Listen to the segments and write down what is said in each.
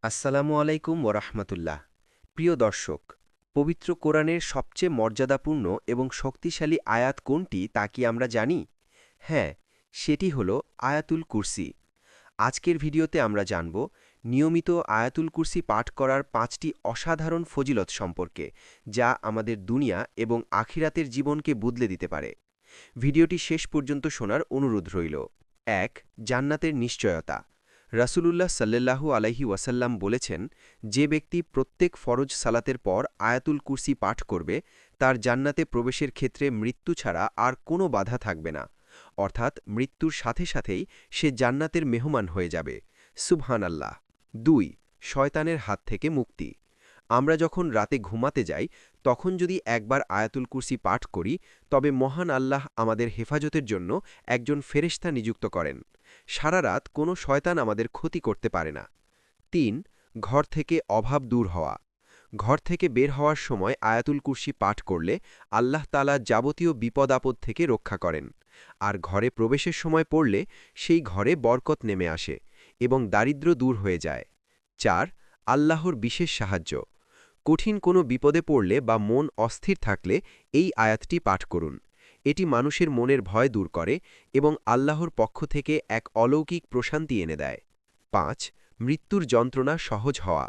আসসালামু আলাইকুম ওরহমতুল্লাহ। প্রিয় দর্শক, পবিত্র কোরআনের সবচেয়ে মর্যাদাপূর্ণ এবং শক্তিশালী আয়াত কোনটি তা কি আমরা জানি? হ্যাঁ, সেটি হল আয়াতুল কুরসি। আজকের ভিডিওতে আমরা জানব নিয়মিত আয়াতুল কুরসি পাঠ করার ৫টি অসাধারণ ফজিলত সম্পর্কে, যা আমাদের দুনিয়া এবং আখিরাতের জীবনকে বদলে দিতে পারে। ভিডিওটি শেষ পর্যন্ত শোনার অনুরোধ রইল। ১. জান্নাতের নিশ্চয়তা। রাসূলুল্লাহ সাল্লাল্লাহু আলাইহি ওয়াসাল্লাম বলেছেন, যে ব্যক্তি প্রত্যেক ফরজ সালাতের পর আয়াতুল কুরসি পাঠ করবে, তার জান্নাতে প্রবেশের ক্ষেত্রে মৃত্যু ছাড়া আর কোনো বাধা থাকবে না। অর্থাৎ মৃত্যুর সাথে সাথেই সে জান্নাতের মেহমান হয়ে যাবে। সুবহানাল্লাহ। ২. শয়তানের হাত থেকে মুক্তি। আমরা যখন রাতে ঘুমাতে যাই, তখন যদি একবার আয়াতুল কুরসি পাঠ করি, তবে মহান আল্লাহ আমাদের হেফাজতের জন্য একজন ফেরেশতা নিযুক্ত করেন। সারা রাত কোনো শয়তান আমাদের ক্ষতি করতে পারে না। ৩. ঘর থেকে অভাব দূর হওয়া। ঘর থেকে বের হওয়ার সময় আয়াতুল কুরসি পাঠ করলে আল্লাহ তাআলা যাবতীয় বিপদ আপদ থেকে রক্ষা করেন। আর ঘরে প্রবেশের সময় পড়লে সেই ঘরে বরকত নেমে আসে এবং দারিদ্র্য দূর হয়ে যায়। ৪. আল্লাহর বিশেষ সাহায্য। কঠিন কোনো বিপদে পড়লে বা মন অস্থির থাকলে এই আয়াতটি পাঠ করুন। এটি মানুষের মনের ভয় দূর করে এবং আল্লাহর পক্ষ থেকে এক অলৌকিক প্রশান্তি এনে দেয়। ৫. মৃত্যুর যন্ত্রণা সহজ হওয়া।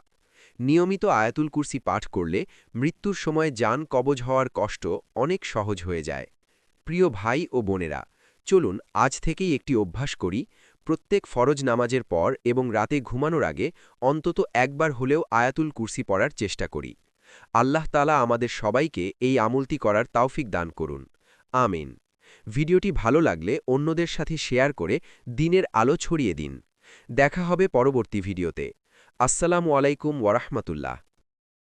নিয়মিত আয়াতুল কুরসি পাঠ করলে মৃত্যুর সময় জান কবজ হওয়ার কষ্ট অনেক সহজ হয়ে যায়। প্রিয় ভাই ও বোনেরা, চলুন আজ থেকেই একটি অভ্যাস করি। প্রত্যেক ফরজ নামাজের পর এবং রাতে ঘুমানোর আগে অন্তত একবার হলেও আয়াতুল কুরসি পড়ার চেষ্টা করি। আল্লাহ তাআলা আমাদের সবাইকে এই আমলটি করার তৌফিক দান করুন। আমিন। ভিডিওটি ভালো লাগলে অন্যদের সাথে শেয়ার করে দ্বীনের আলো ছড়িয়ে দিন। দেখা হবে পরবর্তী ভিডিওতে। আসসালামু আলাইকুম ওয়া রাহমাতুল্লাহ।